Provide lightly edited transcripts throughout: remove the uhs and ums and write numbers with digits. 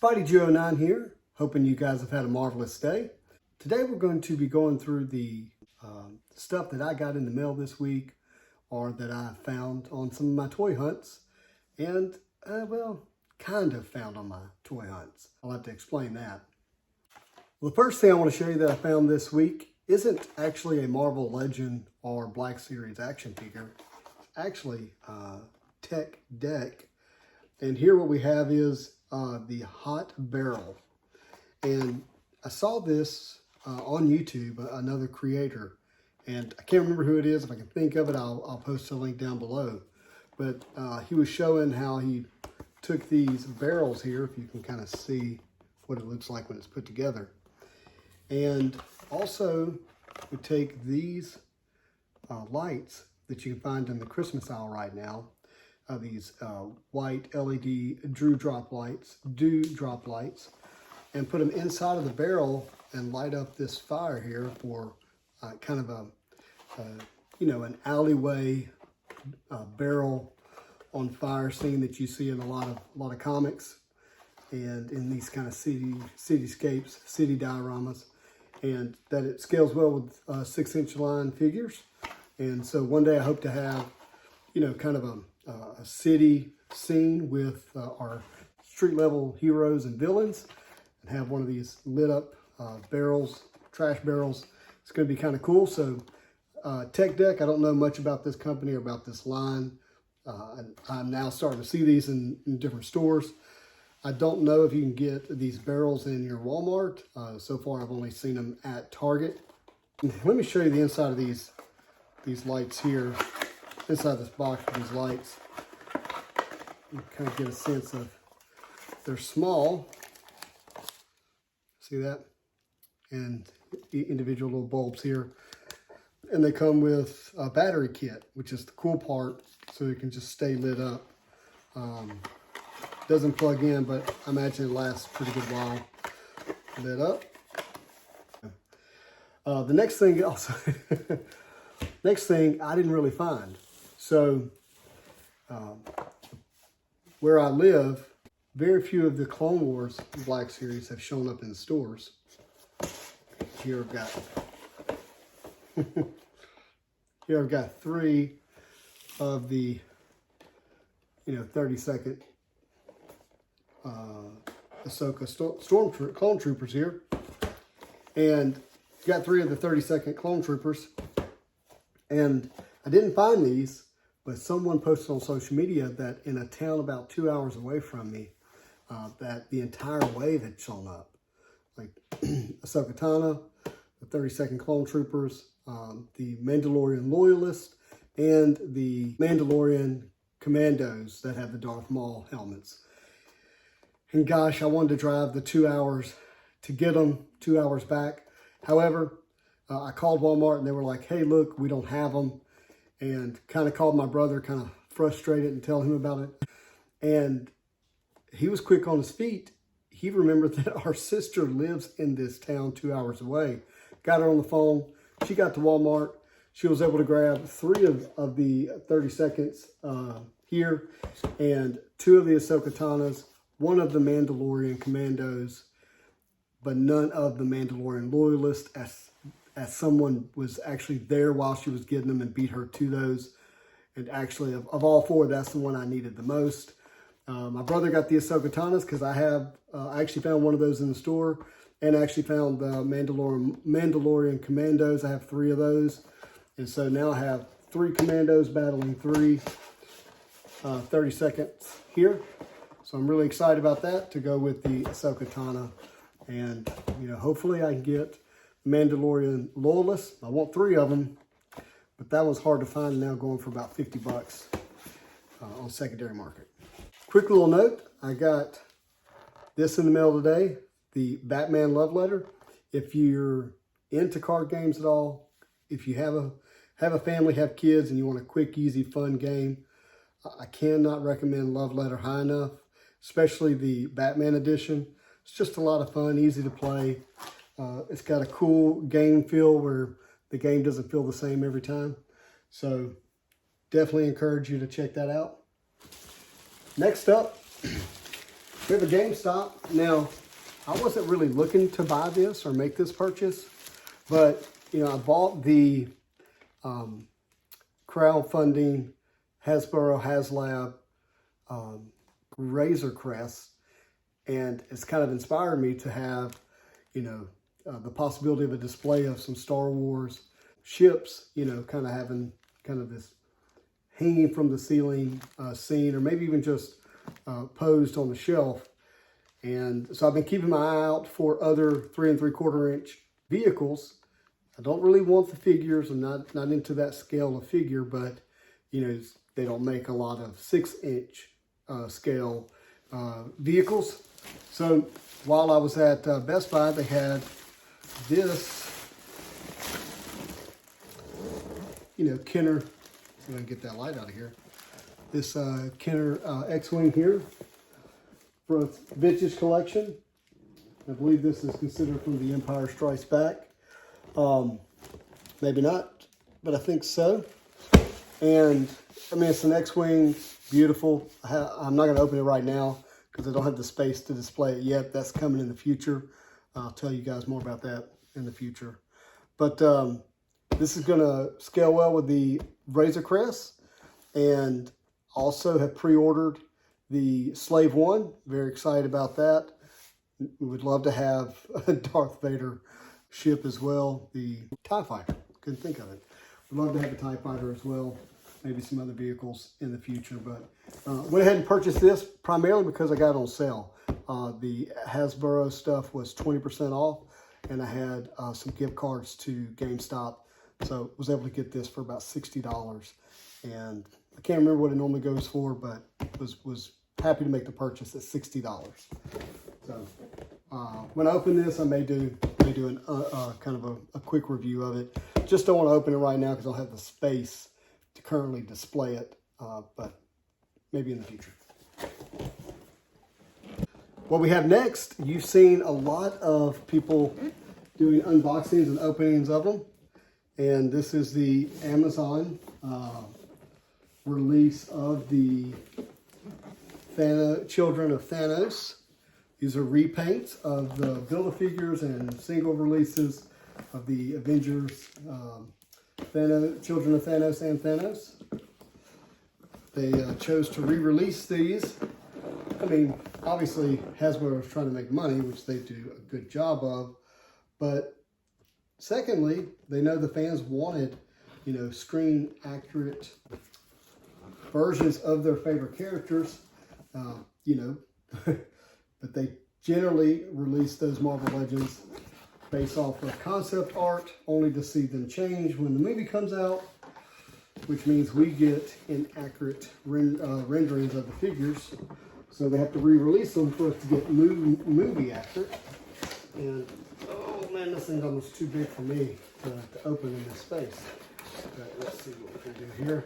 Spidey09 here, hoping you guys have had a marvelous day. Today we're going to be going through the stuff that I got in the mail this week or that I found on some of my toy hunts and, well, kind of found on my toy hunts. I'll have to explain that. Well, the first thing I want to show you that I found this week isn't actually a Marvel Legend or Black Series action figure. It's actually Tech Deck. And here what we have is the Hot Barrel. And I saw this on YouTube, another creator. And I can't remember who it is. If I can think of it, I'll post a link down below. But he was showing how he took these barrels here, if you can kind of see what it looks like when it's put together. And also would take these lights that you can find in the Christmas aisle right now. These white LED dew drop lights, and put them inside of the barrel and light up this fire here for kind of an alleyway barrel on fire scene that you see in a lot of comics and in these kind of cityscapes, city dioramas, and that it scales well with 6-inch line figures. And so one day I hope to have, kind of a city scene with our street level heroes and villains, and have one of these lit up barrels, trash barrels. It's going to be kind of cool. So Tech Deck, I don't know much about this company or about this line. I'm now starting to see these in different stores. I don't know if you can get these barrels in your Walmart. So far I've only seen them at Target. Let me show you the inside of these lights here. Inside this box with these lights, you kind of get a sense of they're small. See that? And individual little bulbs here. And they come with a battery kit, which is the cool part, so it can just stay lit up. Doesn't plug in, but I imagine it lasts a pretty good while lit up. The next thing also, next thing I didn't really find. So, where I live, very few of the Clone Wars Black Series have shown up in stores. Here I've got 3 of the, 30-second Ahsoka clone troopers here, and got 3 of the 30-second clone troopers, and I didn't find these. But someone posted on social media that in a town about 2 hours away from me, that the entire wave had shown up. Like Ahsoka Tano, the 30-second clone troopers, the Mandalorian loyalists, and the Mandalorian commandos that have the Darth Maul helmets. And gosh, I wanted to drive the 2 hours to get them, 2 hours back. However, I called Walmart and they were like, hey, look, we don't have them. And kind of called my brother, kind of frustrated, and tell him about it. And he was quick on his feet. He remembered that our sister lives in this town 2 hours away. Got her on the phone. She got to Walmart. She was able to grab 3 of the 30 seconds here, and 2 of the Ahsoka Tanos, 1 of the Mandalorian commandos, but none of the Mandalorian loyalists, as someone was actually there while she was getting them and beat her to those. And actually, of all 4, that's the one I needed the most. My brother got the Ahsoka Tanos because I actually found one of those in the store, and actually found the Mandalorian commandos. I have 3 of those. And so now I have 3 commandos battling 3 30 seconds here. So I'm really excited about that, to go with the Ahsoka Tano. And, hopefully I can get Mandalorian loyalists. I want 3 of them, but that was hard to find, now going for about 50 bucks on secondary market. Quick little note, I got this in the mail today, the Batman love letter. If you're into card games at all, if you have a family, have kids, and you want a quick, easy, fun game, I cannot recommend Love Letter high enough, especially the Batman edition. It's just a lot of fun, easy to play. It's got a cool game feel where the game doesn't feel the same every time. So definitely encourage you to check that out. Next up, We have a GameStop. Now, I wasn't really looking to buy this or make this purchase, but, you know, I bought the crowdfunding Hasbro HasLab Razor Crest, and it's kind of inspired me to have, you know, the possibility of a display of some Star Wars ships, you know, kind of having kind of this hanging from the ceiling scene, or maybe even just posed on the shelf. And so I've been keeping my eye out for other 3 3/4 inch vehicles. I don't really want the figures. I'm not into that scale of figure, but, you know, they don't make a lot of 6-inch scale vehicles. So while I was at Best Buy, they had this, you know, Kenner. I'm going to get that light out of here. This Kenner X-Wing here for its vintage collection. I believe this is considered from The Empire Strikes Back. Maybe not, but I think so. And I mean, it's an X-Wing, beautiful. I'm not going to open it right now because I don't have the space to display it yet. That's coming in the future. I'll tell you guys more about that in the future. But this is going to scale well with the Razor Crest, and also have pre-ordered the Slave One. Very excited about that. We would love to have a Darth Vader ship as well. The TIE Fighter. Couldn't think of it. We'd love to have a TIE Fighter as well. Maybe some other vehicles in the future. But went ahead and purchased this primarily because I got it on sale. The Hasbro stuff was 20% off, and I had some gift cards to GameStop. So was able to get this for about $60. And I can't remember what it normally goes for, but was happy to make the purchase at $60. So when I open this, I may do kind of a quick review of it. Just don't want to open it right now because I don't have the space to currently display it, but maybe in the future. What we have next, you've seen a lot of people doing unboxings and openings of them. And this is the Amazon release of the Children of Thanos. These are repaints of the Build-A-Figures and single releases of the Avengers, Children of Thanos and Thanos. They chose to re-release these. I mean, obviously Hasbro is trying to make money, which they do a good job of, but secondly, they know the fans wanted, you know, screen accurate versions of their favorite characters, you know, but they generally release those Marvel Legends based off of concept art, only to see them change when the movie comes out, which means we get inaccurate renderings of the figures. So they have to re-release them for us to get movie accurate. And oh man, this thing's almost too big for me to open in this space. But let's see what we can do here.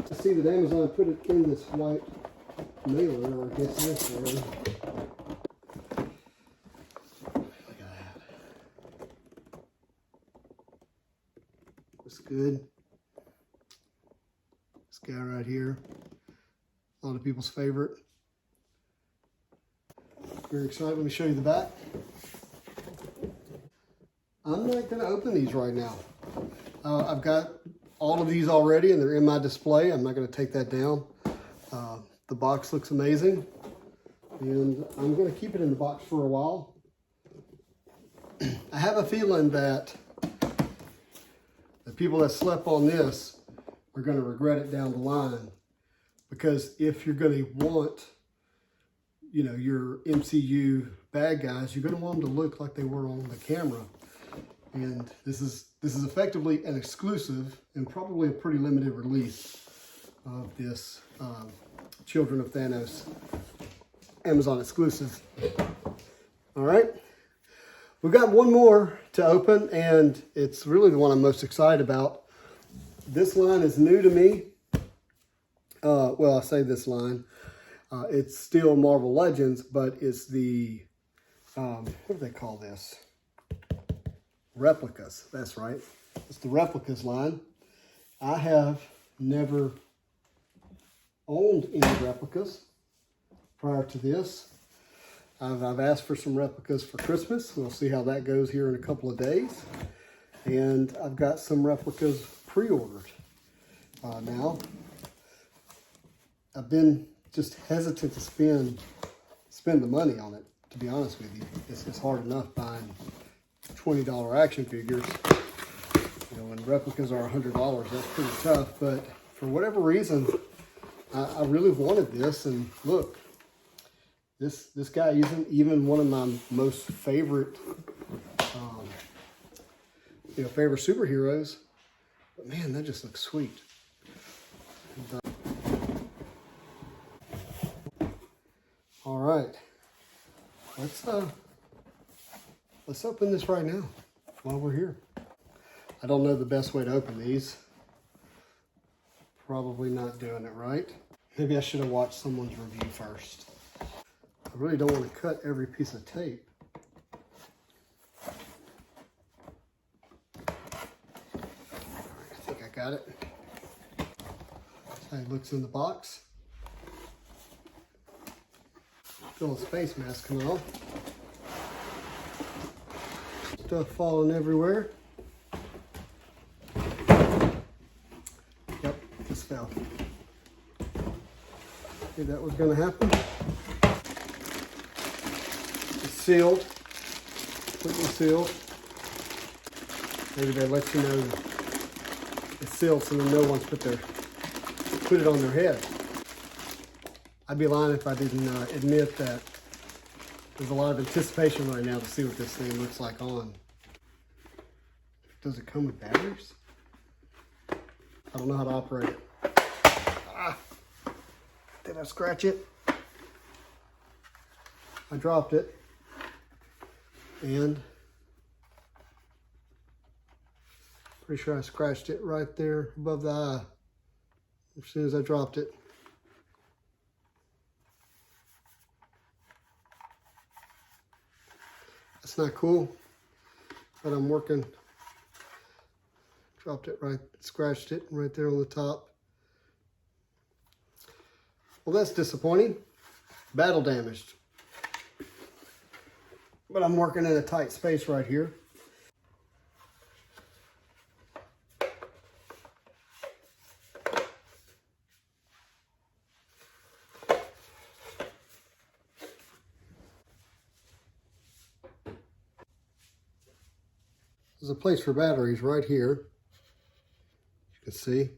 I see that Amazon put it in this white mailer, or I guess this already. Look at that. Looks good. This guy right here. A lot of people's favorite. Very excited. Let me show you the back. I'm not going to open these right now. I've got all of these already and they're in my display. I'm not going to take that down. The box looks amazing and I'm going to keep it in the box for a while. I have a feeling that the people that slept on this are going to regret it down the line, because if you're going to want, you know, your MCU bad guys, you're going to want them to look like they were on the camera. And this is effectively an exclusive and probably a pretty limited release of this Children of Thanos Amazon exclusive. All right, we've got one more to open, and it's really the one I'm most excited about. This line is new to me. Well, I say this line. It's still Marvel Legends, but it's the, what do they call this? Replicas. That's right. It's the Replicas line. I have never owned any replicas. prior to this. I've asked for some replicas for Christmas. We'll see how that goes here in a couple of days. And I've got some replicas pre-ordered. Now, I've been just hesitant to spend the money on it, to be honest with you. It's hard enough buying $20 action figures. You know, when replicas are $100, that's pretty tough. But for whatever reason, I really wanted this. And look, this guy isn't even one of my most favorite, favorite superheroes. But man, that just looks sweet. All right, let's open this right now while we're here. I don't know the best way to open these. Probably not doing it right. Maybe I should have watched someone's review first. I really don't want to cut every piece of tape. I think I got it. That's how it looks in the box. Little space mask coming off. Stuff falling everywhere. Yep, just fell. Knew that was going to happen. It's sealed, completely sealed. Maybe they let you know it's sealed so that no one's put it on their head. I'd be lying if I didn't admit that there's a lot of anticipation right now to see what this thing looks like on. Does it come with batteries? I don't know how to operate it. Ah, did I scratch it? I dropped it. And pretty sure I scratched it right there above the eye as soon as I dropped it. That's not cool, but I'm working. Dropped it right, scratched it right there on the top. Well, that's disappointing. Battle damaged. But I'm working in a tight space right here. There's a place for batteries right here. You can see.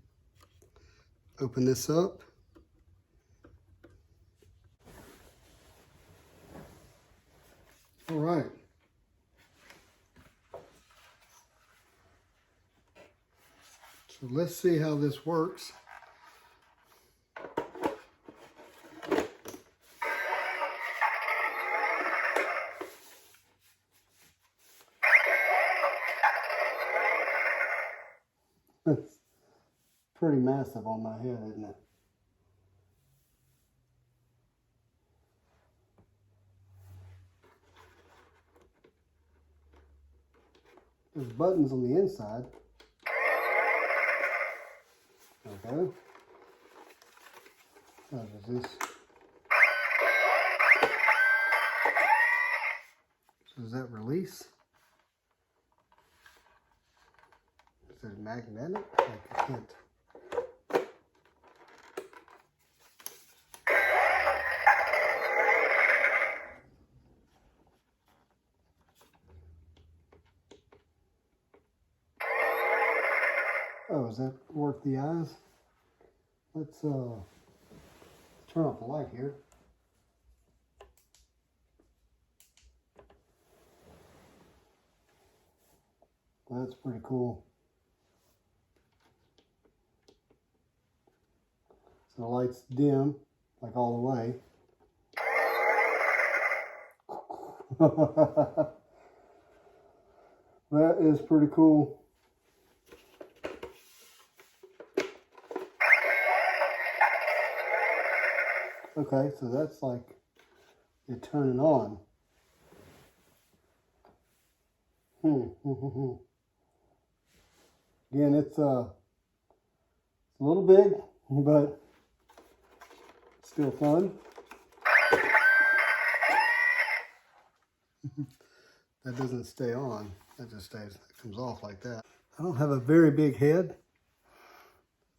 Open this up. All right. So let's see how this works. It's pretty massive on my head, isn't it? There's buttons on the inside. Okay. What is this? So does that release? Is it magnetic? Like I can't. Oh, does that work the eyes? Let's turn off the light here. That's pretty cool. So the light's dim, like all the way. That is pretty cool. Okay, so that's like you turn it on. Again, it's a little big, but still fun. That doesn't stay on. That just stays, it comes off like that. I don't have a very big head,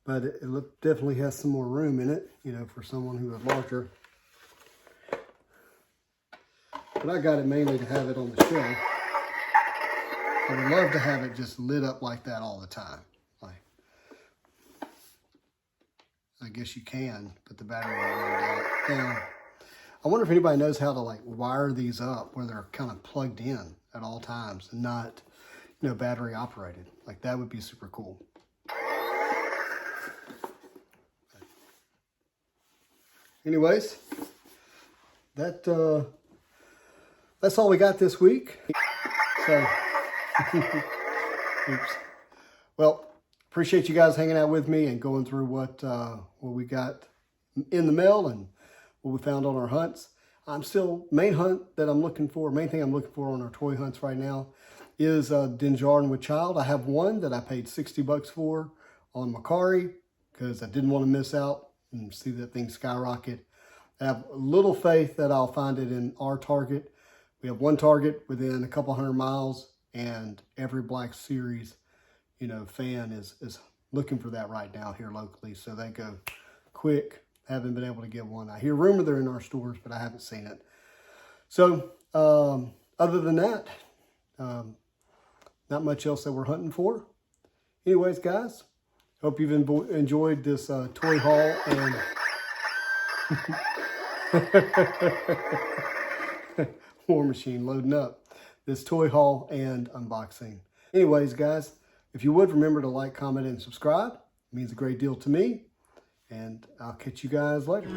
but it definitely has some more room in it, you know, for someone who is larger. But I got it mainly to have it on the shelf. I would love to have it just lit up like that all the time. Like, I guess you can, but the battery will run down. And I wonder if anybody knows how to like wire these up where they're kind of plugged in at all times and not, you know, battery operated. Like that would be super cool. Anyways, that's all we got this week. So, oops. Well, appreciate you guys hanging out with me and going through what we got in the mail and what we found on our hunts. I'm still, main thing I'm looking for on our toy hunts right now is Dinjarin with Child. I have one that I paid $60 for on Macari because I didn't want to miss out and see that thing skyrocket. I have little faith that I'll find it in our Target. We have one Target within a couple 100 miles, and every Black Series, you know, fan is looking for that right now here locally. So they go quick. Haven't been able to get one. I hear rumor they're in our stores, but I haven't seen it. So other than that, not much else that we're hunting for. Anyways, guys, hope you've enjoyed this toy haul and War Machine loading up this toy haul and unboxing. Anyways, guys, if you would remember to like, comment, and subscribe. It means a great deal to me. And I'll catch you guys later.